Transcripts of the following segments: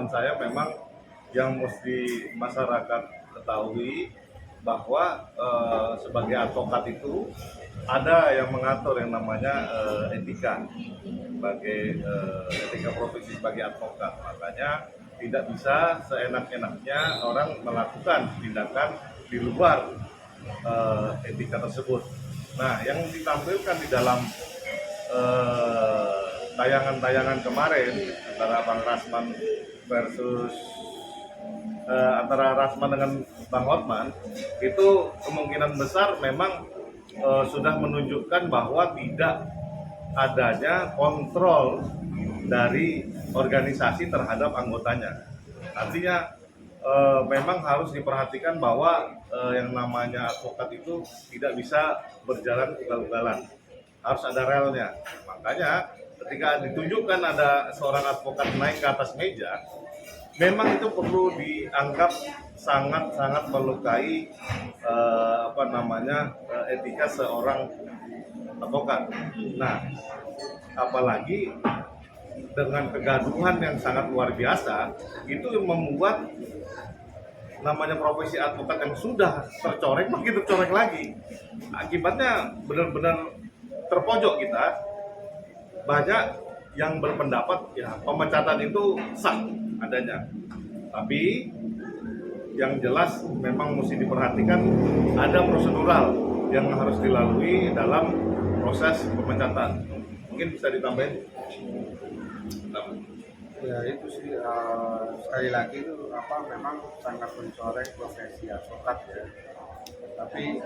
pengalaman saya memang yang mesti masyarakat ketahui bahwa sebagai advokat itu ada yang mengatur yang namanya etika sebagai etika profesi sebagai advokat. Makanya tidak bisa seenak-enaknya orang melakukan tindakan di luar etika tersebut. Nah, yang ditampilkan di dalam tayangan-tayangan kemarin antara Bang Rasman versus antara Rasman dengan Bang Hotman itu kemungkinan besar memang sudah menunjukkan bahwa tidak adanya kontrol dari organisasi terhadap anggotanya. Artinya memang harus diperhatikan bahwa yang namanya advokat itu tidak bisa berjalan ugal-ugalan, harus ada relnya. Makanya ketika ditunjukkan ada seorang advokat naik ke atas meja, memang itu perlu dianggap sangat-sangat melukai etika seorang advokat. Nah, apalagi dengan kegaduhan yang sangat luar biasa, itu yang membuat namanya profesi advokat yang sudah tercoreng makin tercoreng lagi. Akibatnya benar-benar terpojok kita. Banyak yang berpendapat ya pemecatan itu sah adanya. Tapi yang jelas memang mesti diperhatikan ada prosedural yang harus dilalui dalam proses pemecatan. Mungkin bisa ditambahin? Ya itu sih sekali lagi itu memang sangat mencoreng profesi advokat ya. Tapi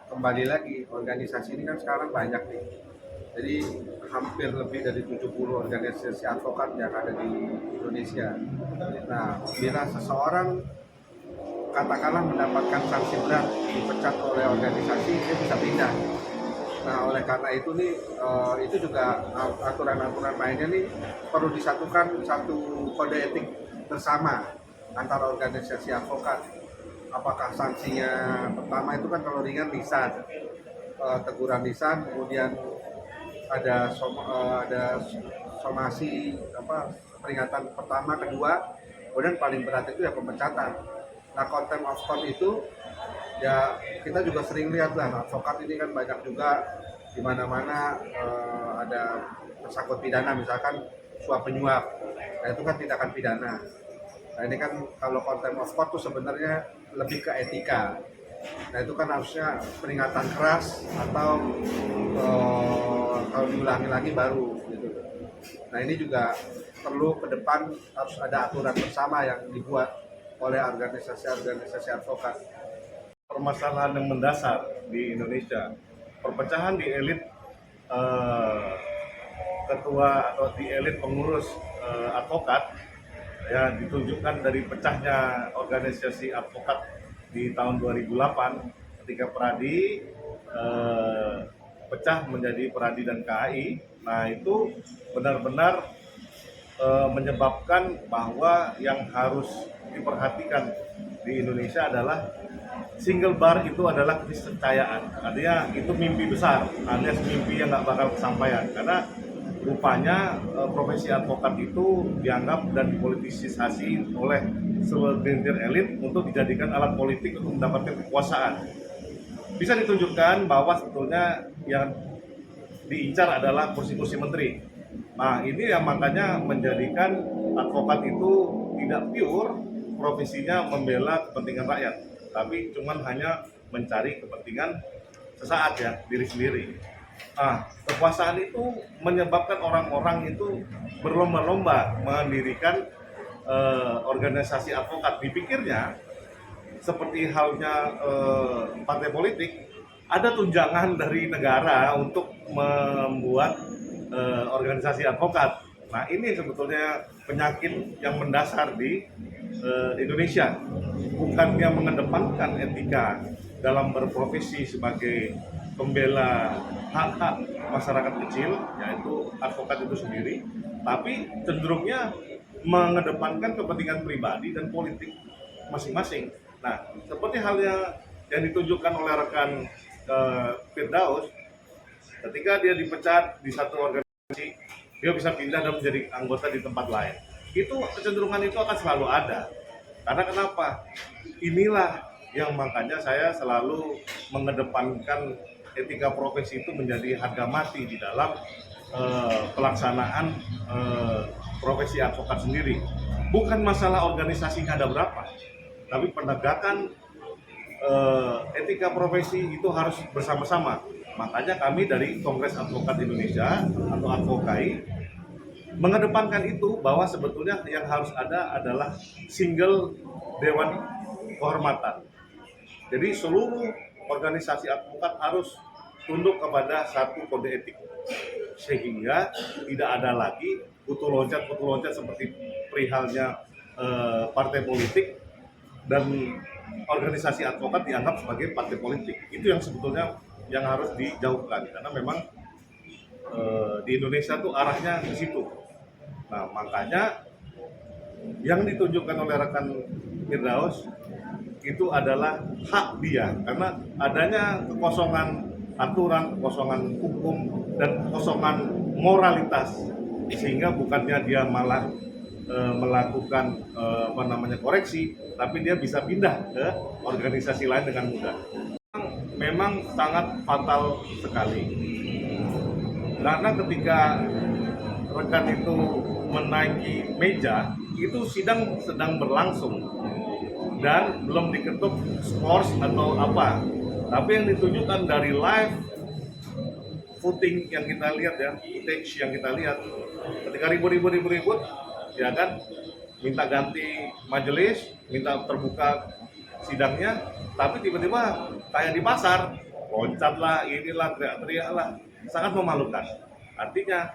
kembali lagi organisasi ini kan sekarang banyak nih. Jadi hampir lebih dari 70 organisasi advokat yang ada di Indonesia. Nah, bila seseorang katakanlah mendapatkan sanksi berat dipecat oleh organisasi, dia bisa pindah. Nah, oleh karena itu nih itu juga aturan-aturan mainnya nih perlu disatukan satu kode etik bersama antara organisasi advokat. Apakah sanksinya pertama itu kan kalau ringan lisan, teguran lisan, kemudian ada somasi peringatan pertama, kedua, kemudian paling berat itu ya pemecatan. Nah, contempt of court itu ya kita juga sering lihat lah, advokat ini kan banyak juga di mana-mana ada tersangkut pidana, misalkan suap penyuap. Nah, itu kan tindakan pidana. Nah, ini kan kalau contempt of court itu sebenarnya lebih ke etika. Nah, itu kan harusnya peringatan keras atau kalau diulangi lagi baru gitu. Nah, ini juga perlu ke depan harus ada aturan bersama yang dibuat oleh organisasi-organisasi advokat. Permasalahan yang mendasar di Indonesia, perpecahan di elit ketua atau di elit pengurus advokat ya ditunjukkan dari pecahnya organisasi advokat di tahun 2008 ketika Peradi pecah menjadi Peradi dan KAI. Nah, itu benar-benar menyebabkan bahwa yang harus diperhatikan di Indonesia adalah single bar itu adalah keniscayaan. Artinya itu mimpi besar, alias mimpi yang nggak bakal kesampaian. Karena rupanya profesi advokat itu dianggap dan dipolitisasi oleh segelintir elit untuk dijadikan alat politik untuk mendapatkan kekuasaan. Bisa ditunjukkan bahwa sebetulnya yang diincar adalah kursi-kursi menteri. Nah, ini yang makanya menjadikan advokat itu tidak pure profesinya membela kepentingan rakyat, tapi cuman hanya mencari kepentingan sesaat ya, diri sendiri. Nah, kekuasaan itu menyebabkan orang-orang itu berlomba-lomba mendirikan organisasi advokat. Dipikirnya seperti halnya partai politik, ada tunjangan dari negara untuk membuat organisasi advokat. Nah, ini sebetulnya penyakit yang mendasar di Indonesia. Bukannya mengedepankan etika dalam berprofesi sebagai pembela hak-hak masyarakat kecil, yaitu advokat itu sendiri, tapi cenderungnya mengedepankan kepentingan pribadi dan politik masing-masing. Nah, seperti halnya yang ditunjukkan oleh rekan Firdaus, ketika dia dipecat di satu organisasi, dia bisa pindah dan menjadi anggota di tempat lain. itu kecenderungan itu akan selalu ada. Karena kenapa? Inilah yang makanya saya selalu mengedepankan etika profesi itu menjadi harga mati di dalam pelaksanaan profesi advokat sendiri. Bukan masalah organisasinya ada berapa, tapi penegakan etika profesi itu harus bersama-sama. Makanya kami dari Kongres Advokat Indonesia atau Advokai mengedepankan itu, bahwa sebetulnya yang harus ada adalah single dewan kehormatan. Jadi seluruh organisasi advokat harus tunduk kepada satu kode etik, sehingga tidak ada lagi putu loncat seperti perihalnya partai politik dan organisasi advokat dianggap sebagai partai politik. Itu yang sebetulnya yang harus dijauhkan, karena memang di Indonesia tuh arahnya ke situ. Nah, makanya yang ditunjukkan oleh rekan Firdaus itu adalah hak dia, karena adanya kekosongan aturan, kekosongan hukum, dan kekosongan moralitas, sehingga bukannya dia malah melakukan koreksi, tapi dia bisa pindah ke organisasi lain dengan mudah. Memang sangat fatal sekali, karena ketika rekan itu menaiki meja, itu sidang sedang berlangsung dan belum diketuk skors atau apa, tapi yang ditunjukkan dari live footing yang kita lihat ya, footage yang kita lihat, ketika ribut, ya kan, minta ganti majelis, minta terbuka sidangnya, tapi tiba-tiba kayak di pasar, loncat lah, inilah, teriak-teriak lah, sangat memalukan. Artinya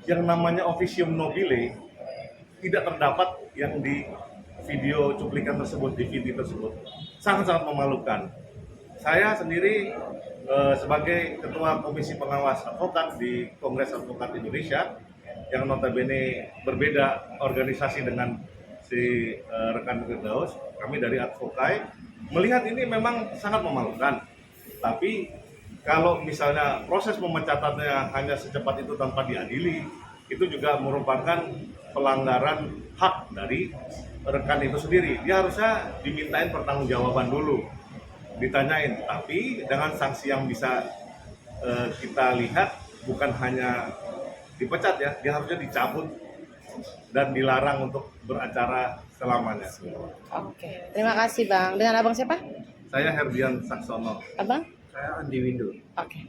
yang namanya officium nobile tidak terdapat yang di video cuplikan tersebut, DVD tersebut. Sangat-sangat memalukan. Saya sendiri sebagai Ketua Komisi Pengawas Advokat di Kongres Advokat Indonesia, yang notabene berbeda organisasi dengan si rekan Firdaus, kami dari Advokai, melihat ini memang sangat memalukan. Tapi kalau misalnya proses pemecatannya hanya secepat itu tanpa diadili, itu juga merupakan pelanggaran hak dari rekan itu sendiri. Dia harusnya dimintain pertanggungjawaban dulu, ditanyain, tapi dengan sanksi yang bisa kita lihat, bukan hanya dipecat ya, dia harusnya dicabut dan dilarang untuk beracara selamanya. Oke, terima kasih Bang. Dengan Abang siapa? Saya Herdian Saksono. Abang? Saya Andi Windu. Oke.